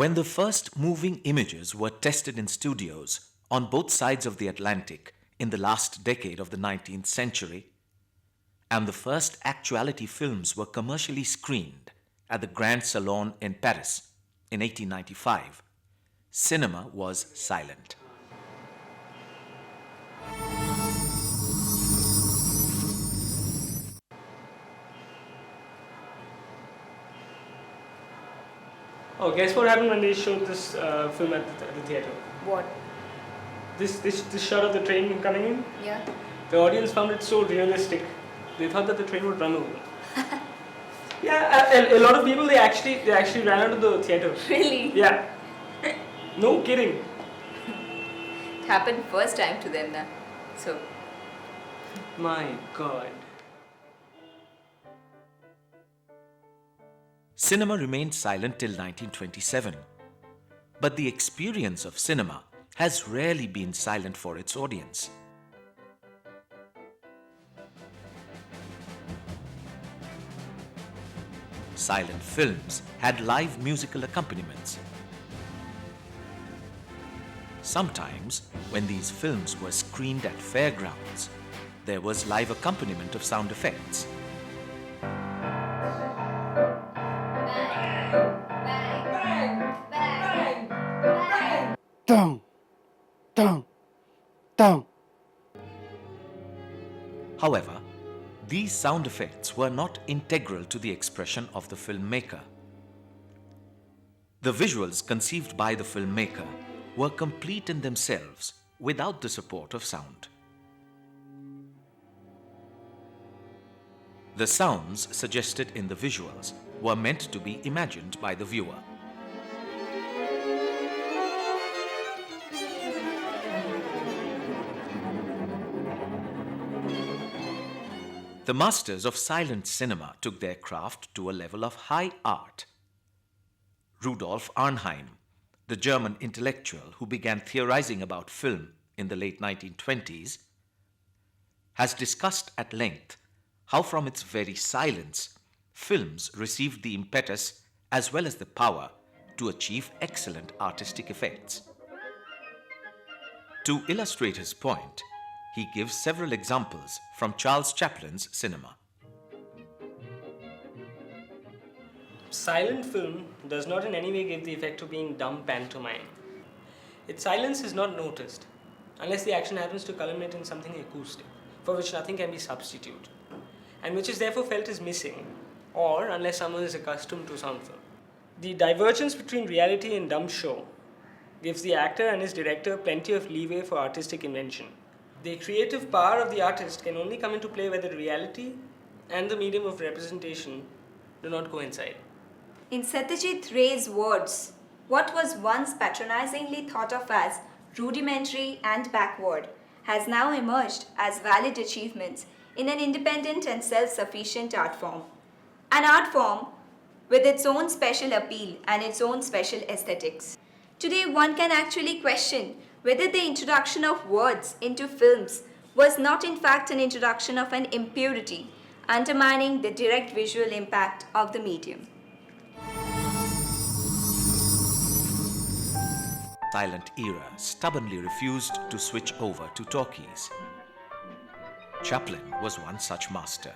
When the first moving images were tested in studios on both sides of the Atlantic in the last decade of the 19th century, and the first actuality films were commercially screened at the Grand Salon in Paris in 1895, cinema was silent. Oh, guess what happened when they showed this film at the theatre? What? This shot of the train coming in. Yeah. The audience found it so realistic. They thought that the train would run over. Yeah, a lot of people they actually ran out of the theatre. Really? Yeah. No kidding. It happened first time to them now. So. My God. Cinema remained silent till 1927, but the experience of cinema has rarely been silent for its audience. Silent films had live musical accompaniments. Sometimes, when these films were screened at fairgrounds, there was live accompaniment of sound effects. Dong, dong, dong. However, these sound effects were not integral to the expression of the filmmaker. The visuals conceived by the filmmaker were complete in themselves without the support of sound. The sounds suggested in the visuals were meant to be imagined by the viewer. The masters of silent cinema took their craft to a level of high art. Rudolf Arnheim, the German intellectual who began theorizing about film in the late 1920s, has discussed at length how from its very silence, films received the impetus as well as the power to achieve excellent artistic effects. To illustrate his point, he gives several examples from Charles Chaplin's cinema. Silent film does not in any way give the effect of being dumb pantomime. Its silence is not noticed unless the action happens to culminate in something acoustic, for which nothing can be substituted, and which is therefore felt as missing, or unless someone is accustomed to sound film. The divergence between reality and dumb show gives the actor and his director plenty of leeway for artistic invention. The creative power of the artist can only come into play where the reality and the medium of representation do not coincide. In Satyajit Ray's words, what was once patronizingly thought of as rudimentary and backward has now emerged as valid achievements in an independent and self-sufficient art form. An art form with its own special appeal and its own special aesthetics. Today, one can actually question whether the introduction of words into films was not in fact an introduction of an impurity, undermining the direct visual impact of the medium. Silent era stubbornly refused to switch over to talkies. Chaplin was one such master.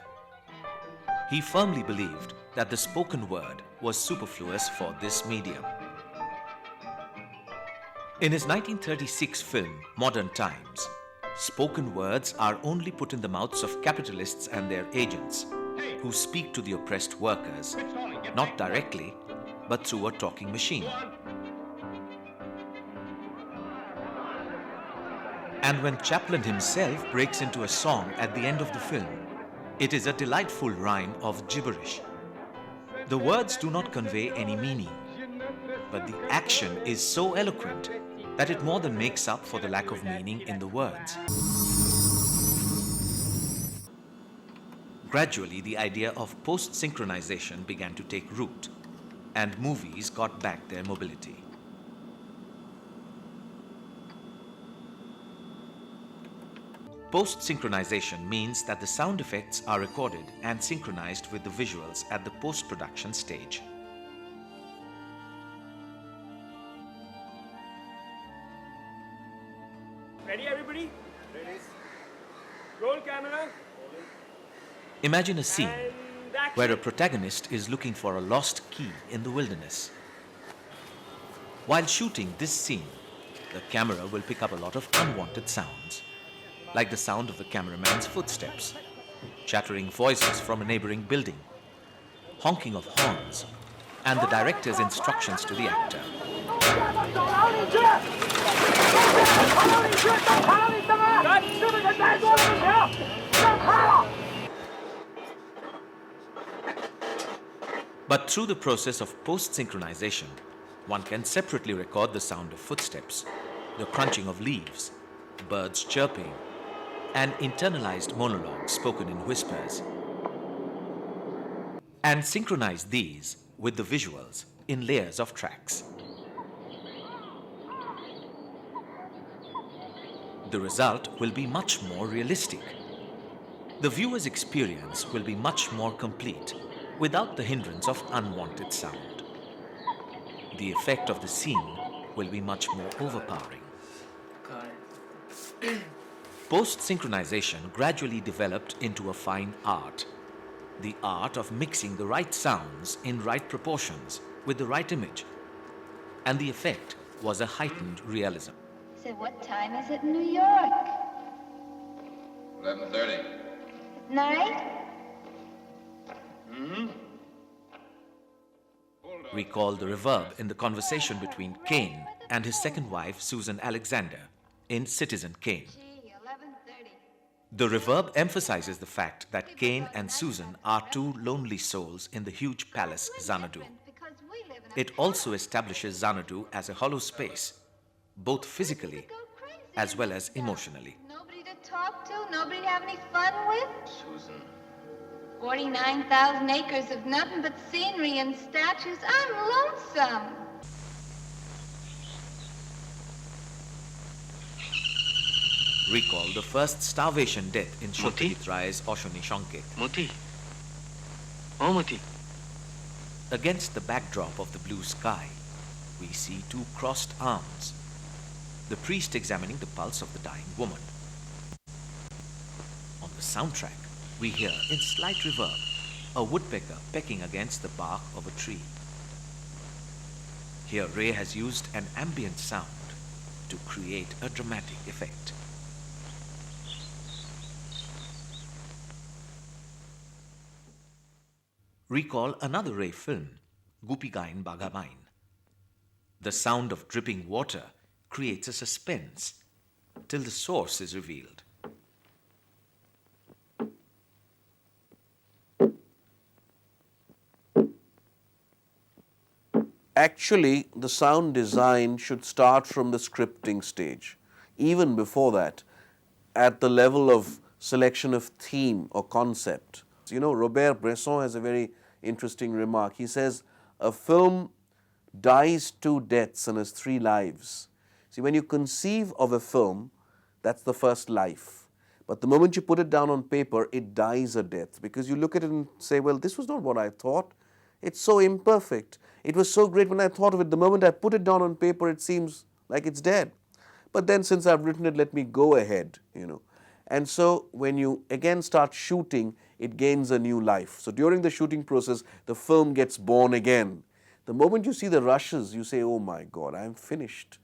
He firmly believed that the spoken word was superfluous for this medium. In his 1936 film, Modern Times, spoken words are only put in the mouths of capitalists and their agents, who speak to the oppressed workers, not directly, but through a talking machine. And when Chaplin himself breaks into a song at the end of the film, it is a delightful rhyme of gibberish. The words do not convey any meaning, but the action is so eloquent that it more than makes up for the lack of meaning in the words. Gradually, the idea of post-synchronization began to take root, and movies got back their mobility. Post-synchronization means that the sound effects are recorded and synchronized with the visuals at the post-production stage. Ready, everybody? Ready. Roll camera. Imagine a scene And action. where a protagonist is looking for a lost key in the wilderness. While shooting this scene, the camera will pick up a lot of unwanted sounds, like the sound of the cameraman's footsteps, chattering voices from a neighboring building, honking of horns, and the director's instructions to the actor. But through the process of post-synchronization, one can separately record the sound of footsteps, the crunching of leaves, birds chirping, and internalized monologues spoken in whispers, and synchronize these with the visuals in layers of tracks. The result will be much more realistic. The viewer's experience will be much more complete without the hindrance of unwanted sound. The effect of the scene will be much more overpowering. Post-synchronization gradually developed into a fine art. The art of mixing the right sounds in right proportions with the right image. And the effect was a heightened realism. So what time is it in New York? 11:30. Night? Recall the reverb in the conversation between Kane and his second wife, Susan Alexander, in Citizen Kane. Gee, 11:30. The reverb emphasizes the fact that Kane and Susan are two lonely souls in the huge palace Xanadu. Because we live in a It also establishes Xanadu as a hollow space, both physically go crazy. as well as emotionally. Nobody to talk to, nobody to have any fun with. Susan. 49,000 acres of nothing but scenery and statues. I'm lonesome. Recall the first starvation death in Moti? Satyajit Ray's Oshoni Shanket. Moti. Oh, Moti. Against the backdrop of the blue sky, we see two crossed arms, the priest examining the pulse of the dying woman. On the soundtrack, we hear in slight reverb a woodpecker pecking against the bark of a tree. Here Ray has used an ambient sound to create a dramatic effect. Recall another Ray film, Gupigain Bagamain. The sound of dripping water creates a suspense till the source is revealed. Actually, the sound design should start from the scripting stage. Even before that, at the level of selection of theme or concept. You know, Robert Bresson has a very interesting remark. He says, a film dies 2 deaths and has 3 lives. See, when you conceive of a film, that's the first life. But the moment you put it down on paper, it dies a death because you look at it and say, well, this was not what I thought. It's so imperfect. It was so great when I thought of it. The moment I put it down on paper, it seems like it's dead. But then since I've written it, let me go ahead, you know. And so when you again start shooting, it gains a new life. So during the shooting process, the film gets born again. The moment you see the rushes, you say, oh my God, I'm finished.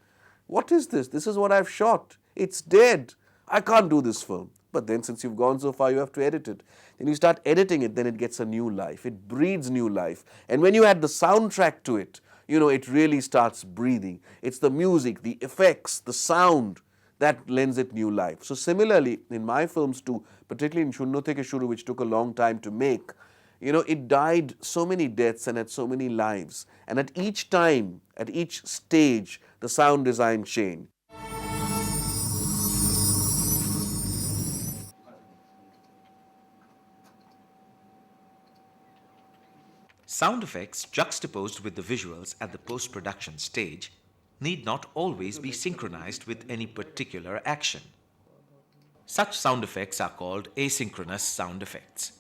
What is this? This is what I've shot. It's dead. I can't do this film. But then since you've gone so far, you have to edit it. Then you start editing it, then it gets a new life. It breathes new life. And when you add the soundtrack to it, you know, it really starts breathing. It's the music, the effects, the sound that lends it new life. So similarly, in my films too, particularly in Shunno Theke Shuru, which took a long time to make, you know, it died so many deaths and had so many lives. And at each time, at each stage, the sound design changed. Sound effects juxtaposed with the visuals at the post-production stage need not always be synchronized with any particular action. Such sound effects are called asynchronous sound effects.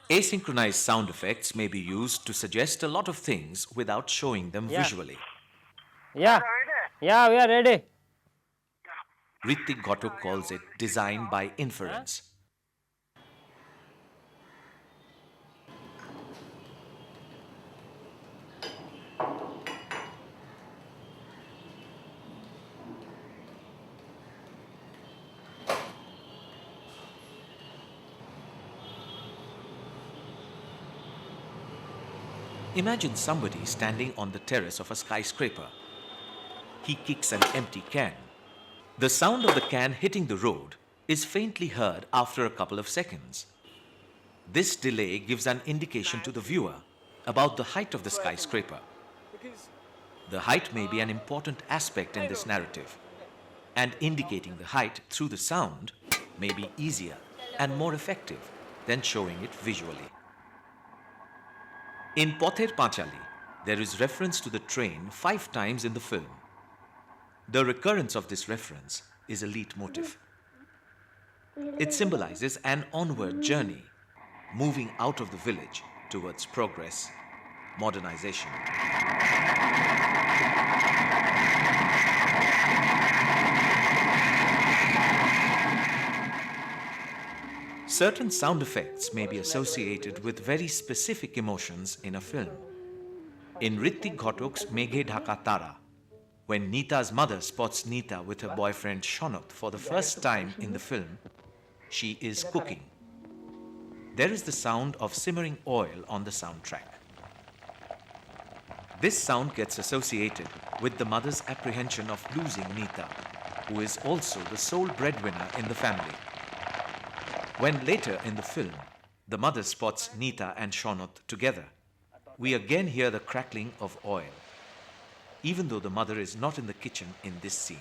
Asynchronized sound effects may be used to suggest a lot of things without showing them visually. Yeah. Yeah, we are ready. Ritik Ghatak calls it design by inference. Imagine somebody standing on the terrace of a skyscraper. He kicks an empty can. The sound of the can hitting the road is faintly heard after a couple of seconds. This delay gives an indication to the viewer about the height of the skyscraper. The height may be an important aspect in this narrative, and indicating the height through the sound may be easier and more effective than showing it visually. In Pother Panchali, there is reference to the train 5 times in the film. The recurrence of this reference is a leitmotif. It symbolizes an onward journey, moving out of the village towards progress, modernization. Certain sound effects may be associated with very specific emotions in a film. In Ritik Ghatak's Meghe Dhaka Tara, when Neeta's mother spots Neeta with her boyfriend Shonot for the first time in the film, she is cooking. There is the sound of simmering oil on the soundtrack. This sound gets associated with the mother's apprehension of losing Neeta, who is also the sole breadwinner in the family. When later in the film, the mother spots Neeta and Shonot together, we again hear the crackling of oil, even though the mother is not in the kitchen in this scene.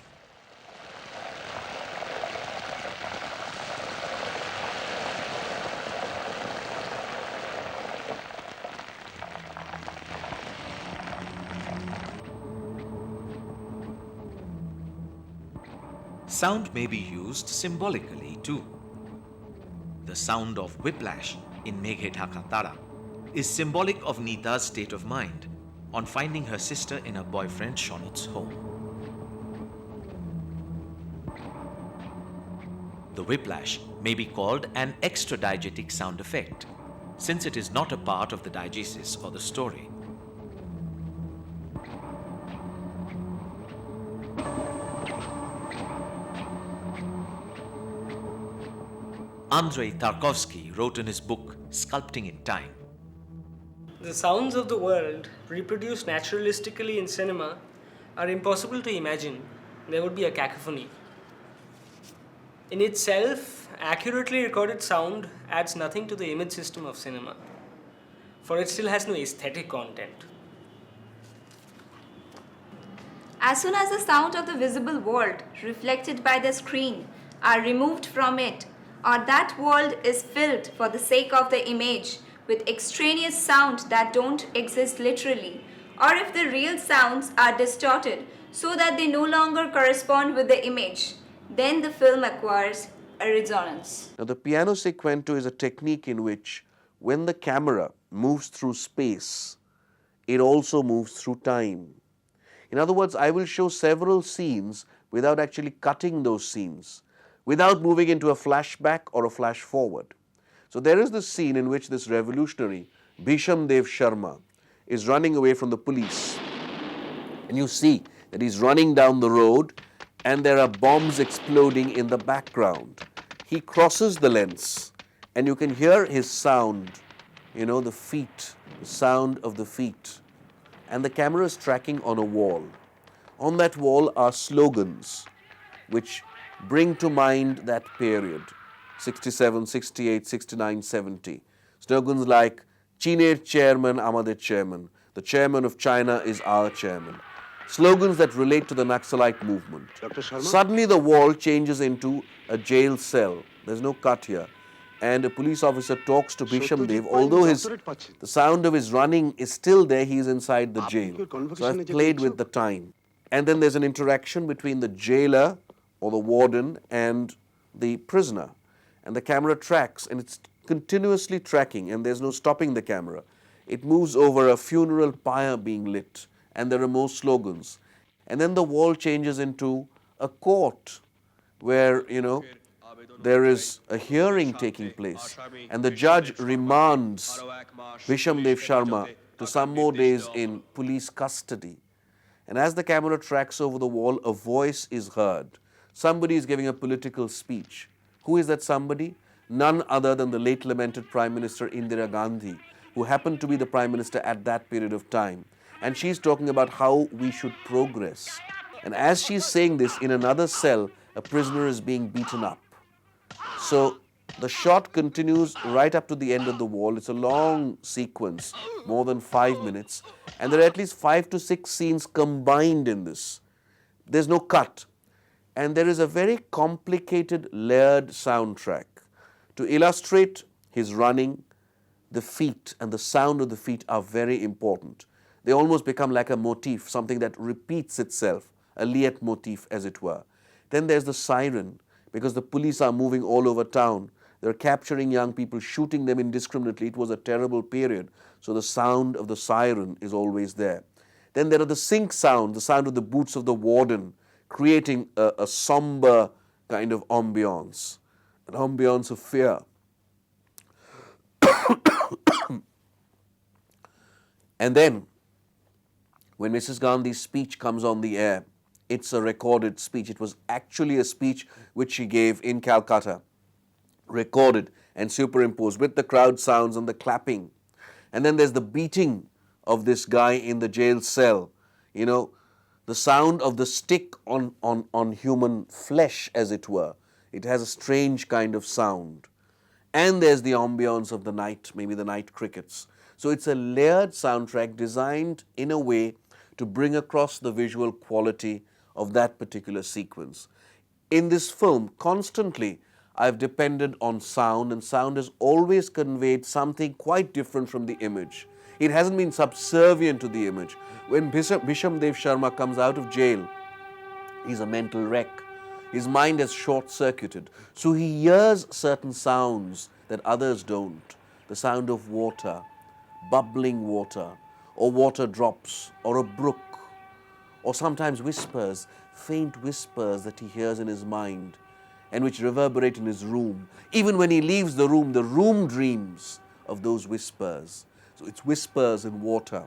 Sound may be used symbolically too. The sound of whiplash in Meghe Dhaka Tara is symbolic of Neeta's state of mind on finding her sister in her boyfriend Shonot's home. The whiplash may be called an extra-diegetic sound effect, since it is not a part of the diegesis or the story. Andrei Tarkovsky wrote in his book Sculpting in Time, The sounds of the world reproduced naturalistically in cinema are impossible to imagine. There would be a cacophony. In itself, accurately recorded sound adds nothing to the image system of cinema, for it still has no aesthetic content. As soon as the sound of the visible world reflected by the screen are removed from it, or that world is filled for the sake of the image with extraneous sound that don't exist literally, or if the real sounds are distorted so that they no longer correspond with the image, then the film acquires a resonance. Now, the piano sequento is a technique in which when the camera moves through space, it also moves through time. In other words, I will show several scenes without actually cutting those scenes, without moving into a flashback or a flash forward. So there is this scene in which this revolutionary, Bhisham Dev Sharma, is running away from the police. And you see that he's running down the road and there are bombs exploding in the background. He crosses the lens and you can hear his sound, the feet, the sound of the feet. And the camera is tracking on a wall. On that wall are slogans which bring to mind that period, 67, 68, 69, 70. Slogans like, Cheener chairman, Amader chairman. The chairman of China is our chairman. Slogans that relate to the Naxalite movement. Suddenly the wall changes into a jail cell. There's no cut here. And a police officer talks to Bhisham Dev. Although the sound of his running is still there, he's inside the jail. So I've played with the time. And then there's an interaction between the jailer or the warden and the prisoner. And the camera tracks, and it's continuously tracking, and there's no stopping the camera. It moves over a funeral pyre being lit, and there are more slogans. And then the wall changes into a court where, there is a hearing taking place and the judge remands Vishamdev Sharma to some more days in police custody. And as the camera tracks over the wall, a voice is heard. Somebody is giving a political speech. Who is that somebody? None other than the late lamented Prime Minister Indira Gandhi, who happened to be the Prime Minister at that period of time. And she's talking about how we should progress. And as she's saying this, in another cell, a prisoner is being beaten up. So the shot continues right up to the end of the wall. It's a long sequence, more than 5 minutes. And there are at least 5 to 6 scenes combined in this. There's no cut. And there is a very complicated, layered soundtrack. To illustrate his running, the feet and the sound of the feet are very important. They almost become like a motif, something that repeats itself, a liet motif as it were. Then there's the siren, because the police are moving all over town. They're capturing young people, shooting them indiscriminately. It was a terrible period. So the sound of the siren is always there. Then there are the sink sound, the sound of the boots of the warden, creating a somber kind of ambiance, an ambiance of fear. And then, when Mrs. Gandhi's speech comes on the air, it's a recorded speech. It was actually a speech which she gave in Calcutta, recorded and superimposed with the crowd sounds and the clapping. And then there's the beating of this guy in the jail cell. The sound of the stick on human flesh, as it were. It has a strange kind of sound. And there's the ambience of the night, maybe the night crickets. So it's a layered soundtrack designed in a way to bring across the visual quality of that particular sequence. In this film, constantly, I've depended on sound, and sound has always conveyed something quite different from the image. It hasn't been subservient to the image. When Vishamdev Sharma comes out of jail, he's a mental wreck. His mind has short-circuited. So he hears certain sounds that others don't. The sound of water, bubbling water, or water drops, or a brook, or sometimes whispers, faint whispers that he hears in his mind and which reverberate in his room. Even when he leaves the room dreams of those whispers. So it's whispers in water.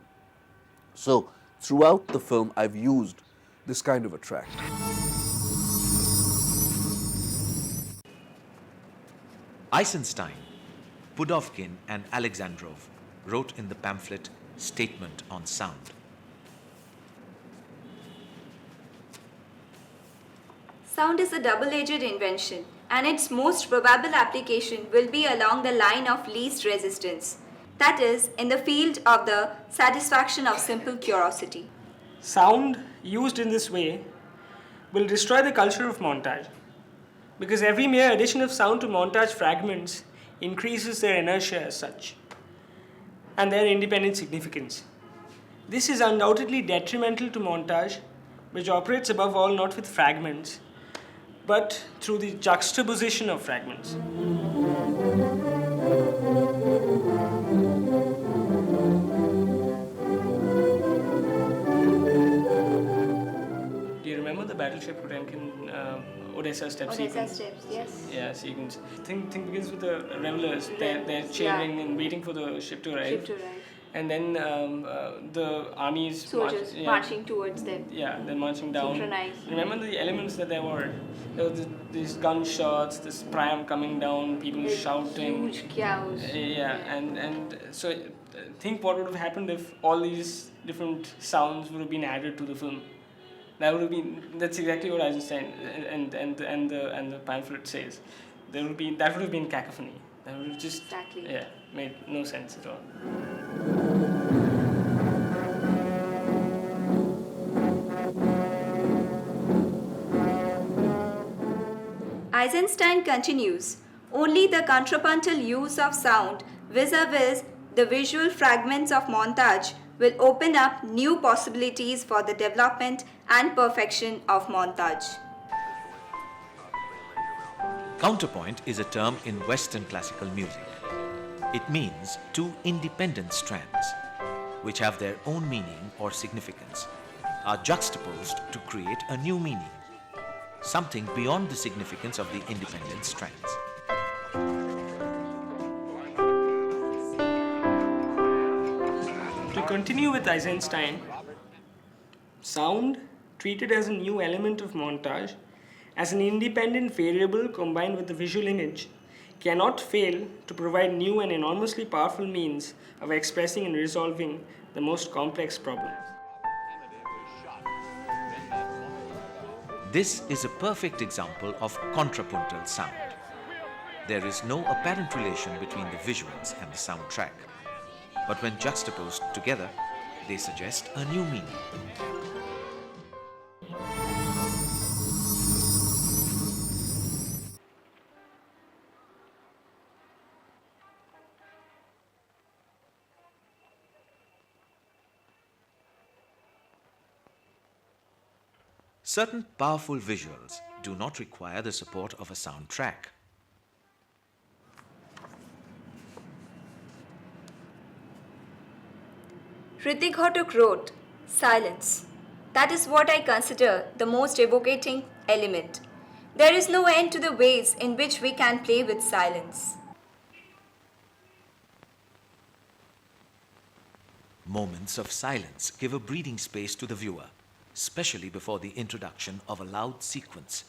So throughout the film, I've used this kind of a track. Eisenstein, Pudovkin and Alexandrov wrote in the pamphlet Statement on Sound. Sound is a double-edged invention, and its most probable application will be along the line of least resistance. That is, in the field of the satisfaction of simple curiosity. Sound used in this way will destroy the culture of montage, because every mere addition of sound to montage fragments increases their inertia as such and their independent significance. This is undoubtedly detrimental to montage, which operates above all not with fragments, but through the juxtaposition of fragments. Do you remember the battleship Potemkin, Odessa step sequence? Steps, yes. Yeah, sequence. Thing begins with the revelers. They're cheering and waiting for the ship to arrive. And then the armies Soldiers marching towards them. Yeah, they're marching down. Synchronized. Remember the elements that there were? There were these gunshots, this pram coming down, people shouting. Huge cows. Yeah, and so think what would have happened if all these different sounds would have been added to the film. That's exactly what Eisenstein and the pamphlet says. That would have been cacophony. That would have just made no sense at all. Eisenstein continues, only the contrapuntal use of sound vis-a-vis the visual fragments of montage will open up new possibilities for the development and perfection of montage. Counterpoint is a term in Western classical music. It means two independent strands, which have their own meaning or significance, are juxtaposed to create a new meaning. something beyond the significance of the independent strands. To continue with Eisenstein, sound, treated as a new element of montage, as an independent variable combined with the visual image, cannot fail to provide new and enormously powerful means of expressing and resolving the most complex problems. This is a perfect example of contrapuntal sound. There is no apparent relation between the visuals and the soundtrack, but when juxtaposed together, they suggest a new meaning. Certain powerful visuals do not require the support of a soundtrack. Hrithik Ghatak wrote, "Silence. That is what I consider the most evocating element. There is no end to the ways in which we can play with silence." Moments of silence give a breathing space to the viewer, especially before the introduction of a loud sequence.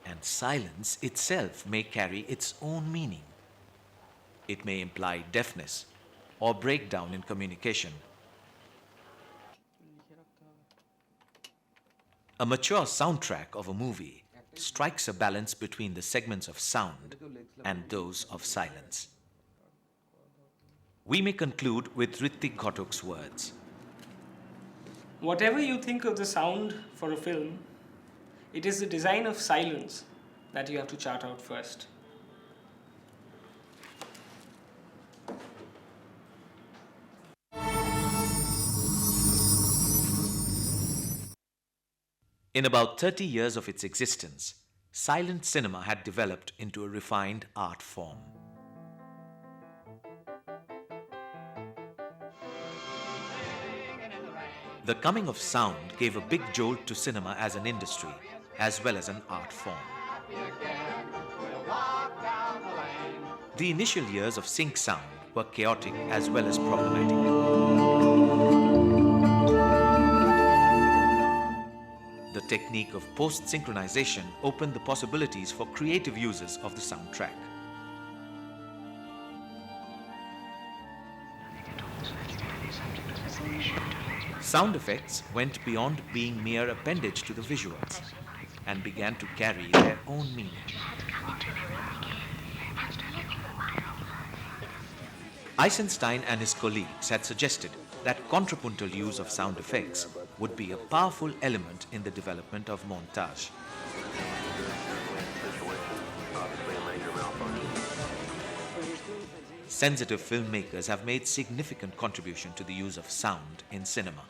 And silence itself may carry its own meaning. It may imply deafness or breakdown in communication. A mature soundtrack of a movie strikes a balance between the segments of sound and those of silence. We may conclude with Hrithik Ghatak's words. Whatever you think of the sound for a film, it is the design of silence that you have to chart out first. In about 30 years of its existence, silent cinema had developed into a refined art form. The coming of sound gave a big jolt to cinema as an industry, as well as an art form. The initial years of sync sound were chaotic as well as problematic. The technique of post-synchronization opened the possibilities for creative uses of the soundtrack. Sound effects went beyond being mere appendage to the visuals and began to carry their own meaning. Eisenstein and his colleagues had suggested that contrapuntal use of sound effects would be a powerful element in the development of montage. Sensitive filmmakers have made significant contribution to the use of sound in cinema.